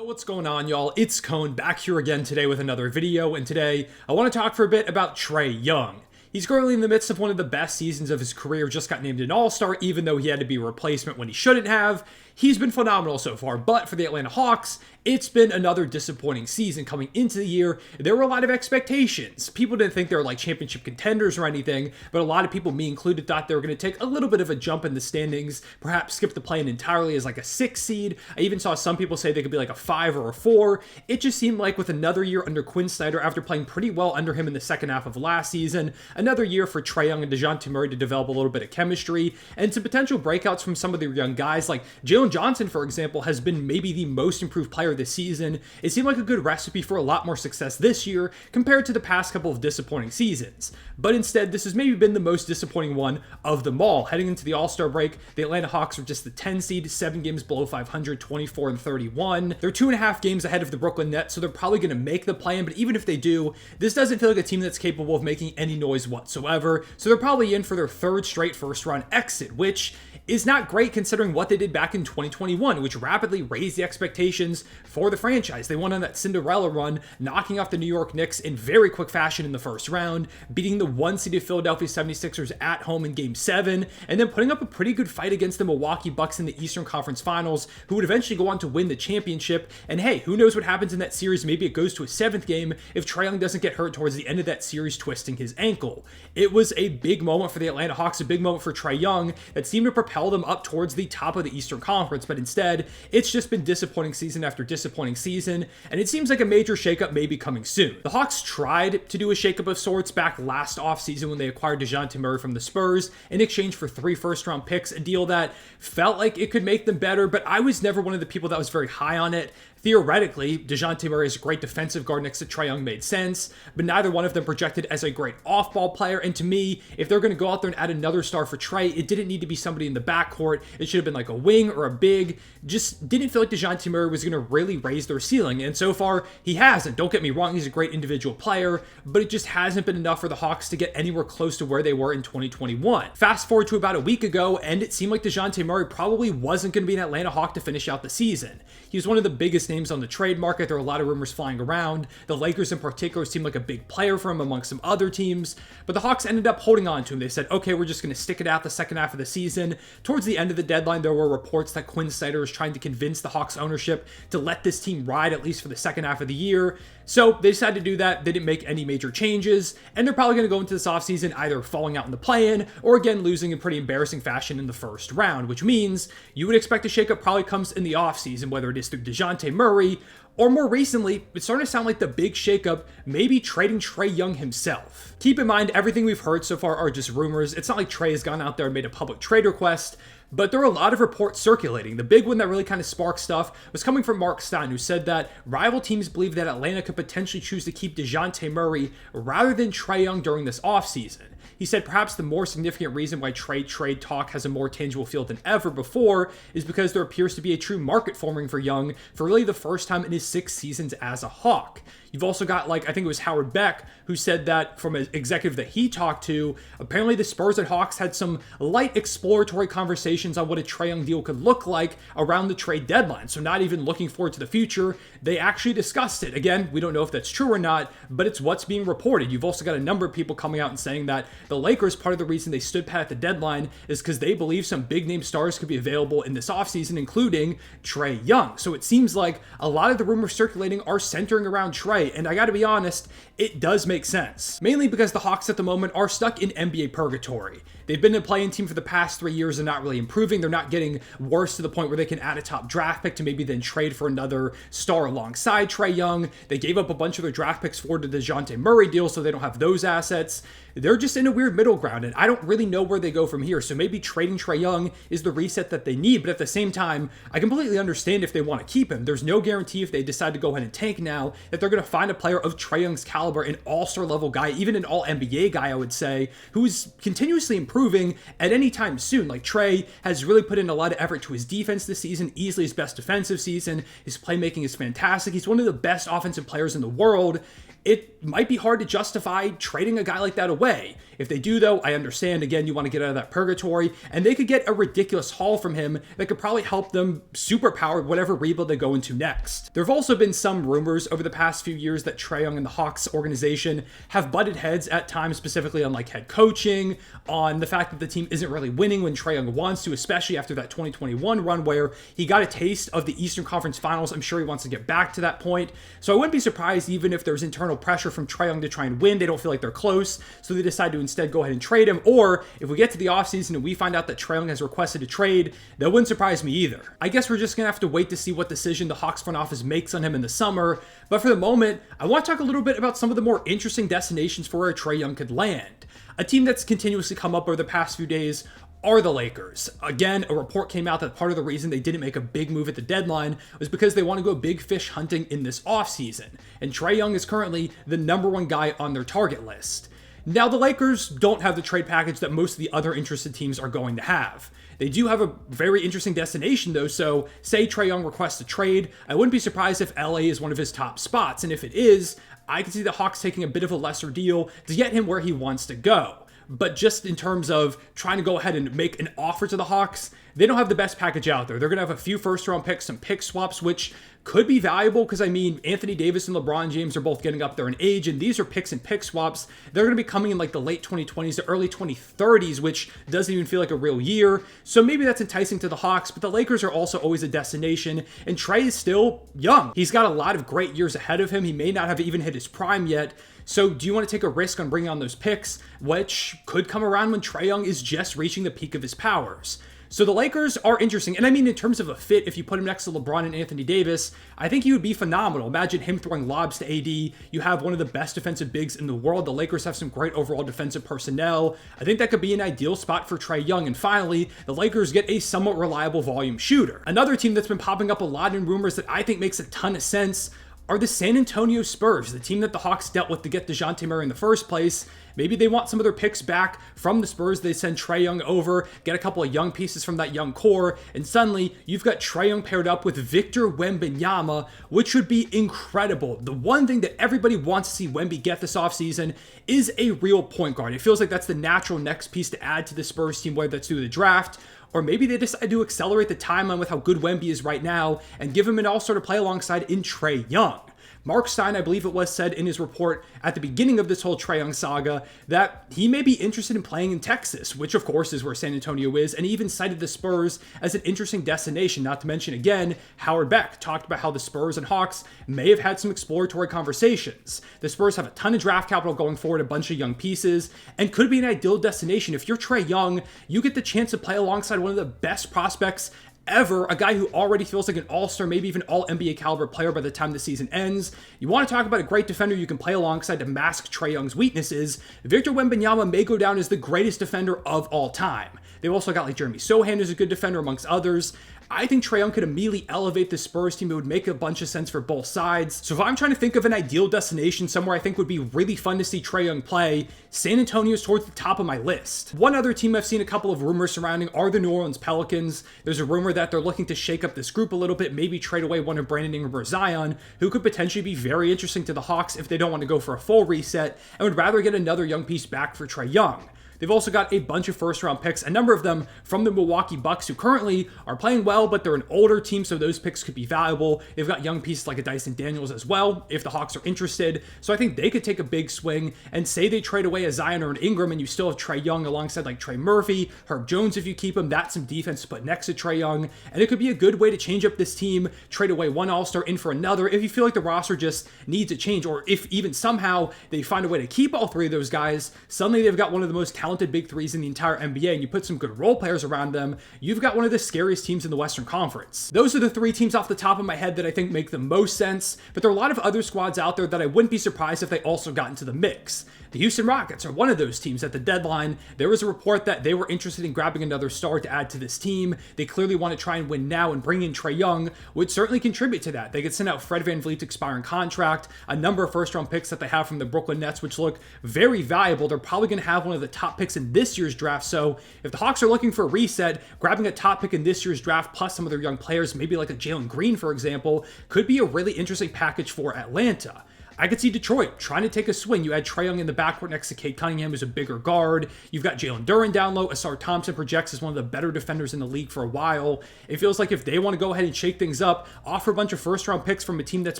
What's going on, y'all? It's Cone back here again today with another video, and today I want to talk for a bit about Trae Young. He's currently in the midst of one of the best seasons of his career, just got named an All-Star even though he had to be a replacement when he shouldn't have. He's been phenomenal so far, but for the Atlanta Hawks, it's been another disappointing season coming into the year. There were a lot of expectations. People didn't think they were like championship contenders or anything, but a lot of people, me included, thought they were going to take a little bit of a jump in the standings, perhaps skip the play-in entirely as like a 6 seed. I even saw some people say they could be like a 5 or a 4. It just seemed like with another year under Quinn Snyder, after playing pretty well under him in the second half of last season, another year for Trae Young and Dejounte Murray to develop a little bit of chemistry, and some potential breakouts from some of the young guys like Jalen Johnson, for example, has been maybe the most improved player this season. It seemed like a good recipe for a lot more success this year compared to the past couple of disappointing seasons. But instead, this has maybe been the most disappointing one of them all. Heading into the All-Star break, the Atlanta Hawks were just the 10 seed, 7 games below 500, 24-31. They're 2.5 games ahead of the Brooklyn Nets, so they're probably going to make the play-in, but even if they do, this doesn't feel like a team that's capable of making any noise whatsoever, so they're probably in for their 3rd straight first-round exit, which is not great considering what they did back in 2021, which rapidly raised the expectations for the franchise. They went on that Cinderella run, knocking off the New York Knicks in very quick fashion in the first round, beating the 1-seeded Philadelphia 76ers at home in Game 7, and then putting up a pretty good fight against the Milwaukee Bucks in the Eastern Conference Finals, who would eventually go on to win the championship. And hey, who knows what happens in that series? Maybe it goes to a 7th game if Trae Young doesn't get hurt towards the end of that series, twisting his ankle. It was a big moment for the Atlanta Hawks, a big moment for Trae Young that seemed to propel them up towards the top of the Eastern Conference, but instead, it's just been disappointing season after disappointing season, and it seems like a major shakeup may be coming soon. The Hawks tried to do a shakeup of sorts back last offseason when they acquired Dejounte Murray from the Spurs in exchange for 3 first-round picks, a deal that felt like it could make them better, but I was never one of the people that was very high on it. Theoretically, Dejounte Murray is a great defensive guard next to Trae Young made sense, but neither one of them projected as a great off-ball player, and to me, if they're going to go out there and add another star for Trae, it didn't need to be somebody in the backcourt. It should have been like a wing or a big. Just didn't feel like Dejounte Murray was going to really raise their ceiling, and so far, he hasn't. Don't get me wrong, he's a great individual player, but it just hasn't been enough for the Hawks to get anywhere close to where they were in 2021. Fast forward to about a week ago, and it seemed like Dejounte Murray probably wasn't going to be an Atlanta Hawk to finish out the season. He was one of the biggest names on the trade market. There were a lot of rumors flying around. The Lakers in particular seemed like a big player for him amongst some other teams, but the Hawks ended up holding on to him. They said, okay, we're just going to stick it out the second half of the season. Towards the end of the deadline, there were reports that Quinn Snyder was trying to convince the Hawks ownership to let this team ride at least for the second half of the year. So they decided to do that. They didn't make any major changes, and they're probably going to go into this offseason either falling out in the play-in or again losing in pretty embarrassing fashion in the first round, which means you would expect a shakeup probably comes in the offseason, whether it is through Dejounte Murray or more recently, it's starting to sound like the big shakeup may be trading Trae Young himself. Keep in mind, everything we've heard so far are just rumors. It's not like Trae has gone out there and made a public trade request, but there are a lot of reports circulating. The big one that really kind of sparked stuff was coming from Mark Stein, who said that rival teams believe that Atlanta could potentially choose to keep Dejounte Murray rather than Trae Young during this offseason. He said perhaps the more significant reason why trade talk has a more tangible feel than ever before is because there appears to be a true market forming for Young for really the first time in his 6 seasons as a Hawk. You've also got, like, I think it was Howard Beck who said that from an executive that he talked to, apparently the Spurs and Hawks had some light exploratory conversations on what a Trae Young deal could look like around the trade deadline. So not even looking forward to the future, they actually discussed it. Again, we don't know if that's true or not, but it's what's being reported. You've also got a number of people coming out and saying that the Lakers, part of the reason they stood pat at the deadline is because they believe some big name stars could be available in this offseason, including Trae Young. So it seems like a lot of the rumors circulating are centering around Trae, and I gotta be honest, it does make sense. Mainly because the Hawks at the moment are stuck in NBA purgatory. They've been a play-in team for the past 3 years and not really improving. They're not getting worse to the point where they can add a top draft pick to maybe then trade for another star alongside Trae Young. They gave up a bunch of their draft picks for the Dejounte Murray deal, so they don't have those assets. They're just in a weird middle ground, and I don't really know where they go from here. So maybe trading Trae Young is the reset that they need, but at the same time, I completely understand if they want to keep him. There's no guarantee if they decide to go ahead and tank now that they're going to find a player of Trae Young's caliber, an all-star level guy, even an all-NBA guy, I would say, who's continuously improving at any time soon. Like, Trae has really put in a lot of effort to his defense this season, easily his best defensive season. His playmaking is fantastic. He's one of the best offensive players in the world. It might be hard to justify trading a guy like that away. If they do, though, I understand. Again, you want to get out of that purgatory, and they could get a ridiculous haul from him that could probably help them superpower whatever rebuild they go into next. There have also been some rumors over the past few years that Trae Young and the Hawks organization have butted heads at times, specifically on like head coaching, on the fact that the team isn't really winning when Trae Young wants to, especially after that 2021 run where he got a taste of the Eastern Conference Finals. I'm sure he wants to get back to that point. So I wouldn't be surprised even if there's internal pressure from Trae Young to try and win. They don't feel like they're close, so they decide to instead go ahead and trade him. Or if we get to the offseason and we find out that Trae Young has requested a trade, that wouldn't surprise me either. I guess we're just going to have to wait to see what decision the Hawks front office makes on him in the summer. But for the moment, I want to talk a little bit about some of the more interesting destinations for where Trae Young could land. A team that's continuously come up over the past few days are the Lakers. Again, a report came out that part of the reason they didn't make a big move at the deadline was because they want to go big fish hunting in this offseason. And Trae Young is currently the #1 guy on their target list. Now, the Lakers don't have the trade package that most of the other interested teams are going to have. They do have a very interesting destination, though, so say Trae Young requests a trade, I wouldn't be surprised if LA is one of his top spots, and if it is, I can see the Hawks taking a bit of a lesser deal to get him where he wants to go. But just in terms of trying to go ahead and make an offer to the Hawks, they don't have the best package out there. They're going to have a few first-round picks, some pick swaps, which could be valuable because, I mean, Anthony Davis and LeBron James are both getting up there in age, and these are picks and pick swaps. They're going to be coming in like the late 2020s to early 2030s, which doesn't even feel like a real year. So maybe that's enticing to the Hawks, but the Lakers are also always a destination, and Trae is still young. He's got a lot of great years ahead of him. He may not have even hit his prime yet. So do you want to take a risk on bringing on those picks, which could come around when Trae Young is just reaching the peak of his powers? So the Lakers are interesting. And I mean, in terms of a fit, if you put him next to LeBron and Anthony Davis, I think he would be phenomenal. Imagine him throwing lobs to AD. You have one of the best defensive bigs in the world. The Lakers have some great overall defensive personnel. I think that could be an ideal spot for Trae Young. And finally, the Lakers get a somewhat reliable volume shooter. Another team that's been popping up a lot in rumors that I think makes a ton of sense are the San Antonio Spurs, the team that the Hawks dealt with to get Dejounte Murray in the first place. Maybe they want some of their picks back from the Spurs. They send Trae Young over, get a couple of young pieces from that young core, and suddenly you've got Trae Young paired up with Victor Wembanyama, which would be incredible. The one thing that everybody wants to see Wemby get this offseason is a real point guard. It feels like that's the natural next piece to add to the Spurs team, whether that's through the draft, or maybe they decide to accelerate the timeline with how good Wemby is right now and give him an all-star to play alongside in Trae Young. Mark Stein, I believe it was, said in his report at the beginning of this whole Trae Young saga that he may be interested in playing in Texas, which of course is where San Antonio is, and he even cited the Spurs as an interesting destination. Not to mention, again, Howard Beck talked about how the Spurs and Hawks may have had some exploratory conversations. The Spurs have a ton of draft capital going forward, a bunch of young pieces, and could be an ideal destination. If you're Trae Young, you get the chance to play alongside one of the best prospects ever, a guy who already feels like an all-star, maybe even all-NBA caliber player by the time the season ends. You want to talk about a great defender you can play alongside to mask Trae Young's weaknesses. Victor Wembanyama may go down as the greatest defender of all time. They've also got like Jeremy Sohan, who's a good defender amongst others. I think Trae Young could immediately elevate the Spurs team. It would make a bunch of sense for both sides. So if I'm trying to think of an ideal destination, somewhere I think would be really fun to see Trae Young play, San Antonio is towards the top of my list. One other team I've seen a couple of rumors surrounding are the New Orleans Pelicans. There's a rumor that they're looking to shake up this group a little bit, maybe trade away one of Brandon Ingram or Zion, who could potentially be very interesting to the Hawks if they don't want to go for a full reset and would rather get another young piece back for Trae Young. They've also got a bunch of first-round picks, a number of them from the Milwaukee Bucks, who currently are playing well, but they're an older team, so those picks could be valuable. They've got young pieces like a Dyson Daniels as well, if the Hawks are interested. So I think they could take a big swing and say they trade away a Zion or an Ingram, and you still have Trae Young alongside like Trey Murphy, Herb Jones if you keep him. That's some defense to put next to Trae Young, and it could be a good way to change up this team, trade away one All-Star in for another if you feel like the roster just needs a change, or if even somehow they find a way to keep all three of those guys. Suddenly they've got one of the most talented big threes in the entire NBA, and you put some good role players around them, you've got one of the scariest teams in the Western Conference. Those are the three teams off the top of my head that I think make the most sense, but there are a lot of other squads out there that I wouldn't be surprised if they also got into the mix. The Houston Rockets are one of those teams. At the deadline, there was a report that they were interested in grabbing another star to add to this team. They clearly want to try and win now, and bringing in Trae Young would certainly contribute to that. They could send out Fred VanVleet's expiring contract, a number of first-round picks that they have from the Brooklyn Nets, which look very valuable. They're probably going to have one of the top picks in this year's draft, so if the Hawks are looking for a reset, grabbing a top pick in this year's draft plus some of their young players, maybe like a Jalen Green, for example, could be a really interesting package for Atlanta. I could see Detroit trying to take a swing. You had Trae Young in the backcourt next to Cade Cunningham, who's a bigger guard. You've got Jalen Duren down low. Asar Thompson projects as one of the better defenders in the league for a while. It feels like if they want to go ahead and shake things up, offer a bunch of first-round picks from a team that's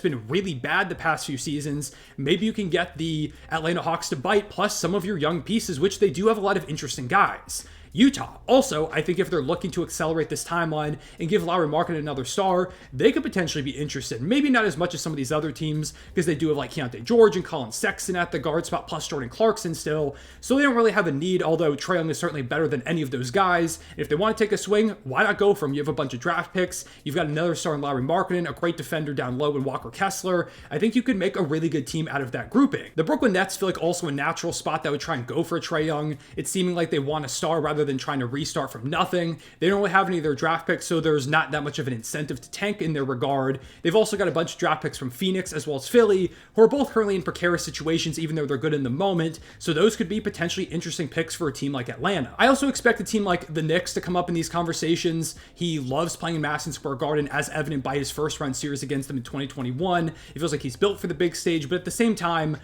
been really bad the past few seasons, maybe you can get the Atlanta Hawks to bite, plus some of your young pieces, which they do have a lot of interesting guys. Utah. Also, I think if they're looking to accelerate this timeline and give Lauri Markkanen another star, they could potentially be interested. Maybe not as much as some of these other teams, because they do have like Keontae George and Colin Sexton at the guard spot, plus Jordan Clarkson still. So they don't really have a need, although Trae Young is certainly better than any of those guys. And if they want to take a swing, why not go for him? You have a bunch of draft picks. You've got another star in Lauri Markkanen, a great defender down low in Walker Kessler. I think you could make a really good team out of that grouping. The Brooklyn Nets feel like also a natural spot that would try and go for Trae Young. It's seeming like they want a star rather than trying to restart from nothing. They don't really have any of their draft picks, so there's not that much of an incentive to tank in their regard. They've also got a bunch of draft picks from Phoenix as well as Philly, who are both currently in precarious situations, even though they're good in the moment. So those could be potentially interesting picks for a team like Atlanta. I also expect a team like the Knicks to come up in these conversations. He loves playing in Madison Square Garden, as evident by his first-round series against them in 2021. It feels like he's built for the big stage, but at the same time,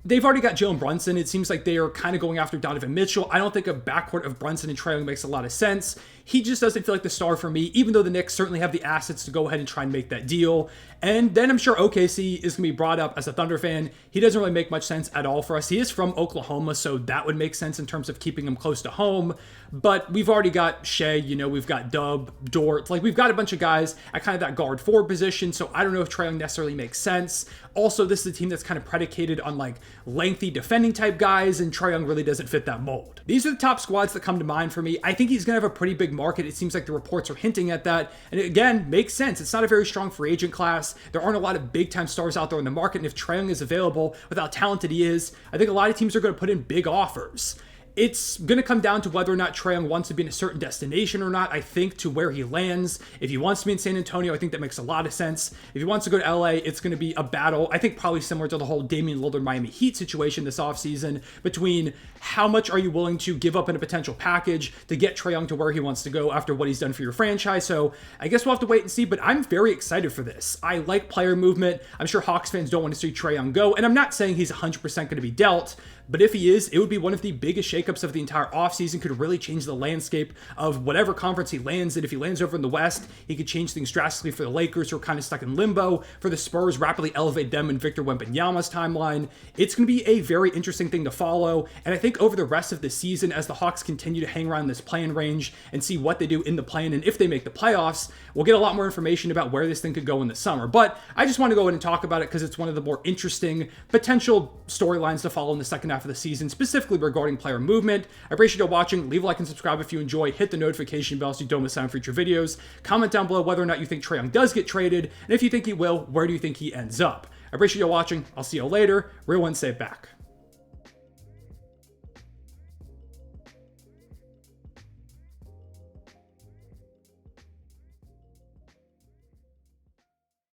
they've already got Jalen Brunson. It seems like they are kind of going after Donovan Mitchell. I don't think a backcourt of Brunson and Trae Young makes a lot of sense. He just doesn't feel like the star for me, even though the Knicks certainly have the assets to go ahead and try and make that deal. And then I'm sure OKC is going to be brought up as a Thunder fan. He doesn't really make much sense at all for us. He is from Oklahoma, so that would make sense in terms of keeping him close to home. But we've already got Shea, we've got Dub, Dort. Like, we've got a bunch of guys at kind of that guard forward position, so I don't know if Trae Young necessarily makes sense. Also, this is a team that's kind of predicated on like lengthy defending type guys, and Trae Young really doesn't fit that mold. These are the top squads that come to mind for me. I think he's going to have a pretty big market. It seems like the reports are hinting at that. And it, again, makes sense. It's not a very strong free agent class. There aren't a lot of big time stars out there in the market. And if Trae Young is available with how talented he is, I think a lot of teams are going to put in big offers. It's going to come down to whether or not Trae Young wants to be in a certain destination or not, I think, to where he lands. If he wants to be in San Antonio, I think that makes a lot of sense. If he wants to go to LA, it's going to be a battle, I think probably similar to the whole Damian Lillard Miami Heat situation this offseason, between how much are you willing to give up in a potential package to get Trae Young to where he wants to go after what he's done for your franchise. So I guess we'll have to wait and see, but I'm very excited for this. I like player movement. I'm sure Hawks fans don't want to see Trae Young go, and I'm not saying he's 100% going to be dealt, but if he is, it would be one of the biggest shakeups of the entire offseason. Could really change the landscape of whatever conference he lands in. If he lands over in the West, he could change things drastically for the Lakers, who are kind of stuck in limbo. For the Spurs, rapidly elevate them and Victor Wembanyama's timeline. It's going to be a very interesting thing to follow, and I think over the rest of the season, as the Hawks continue to hang around this play-in range and see what they do in the play-in, and if they make the playoffs, we'll get a lot more information about where this thing could go in the summer. But I just want to go ahead and talk about it because it's one of the more interesting potential storylines to follow in the second half of the season, specifically regarding player movement. I appreciate you watching. Leave a like and subscribe if you enjoy. Hit the notification bell so you don't miss out on future videos. Comment down below whether or not you think Trae Young does get traded, and if you think he will, where do you think he ends up? I appreciate you watching. I'll see you later. Real one, say it back.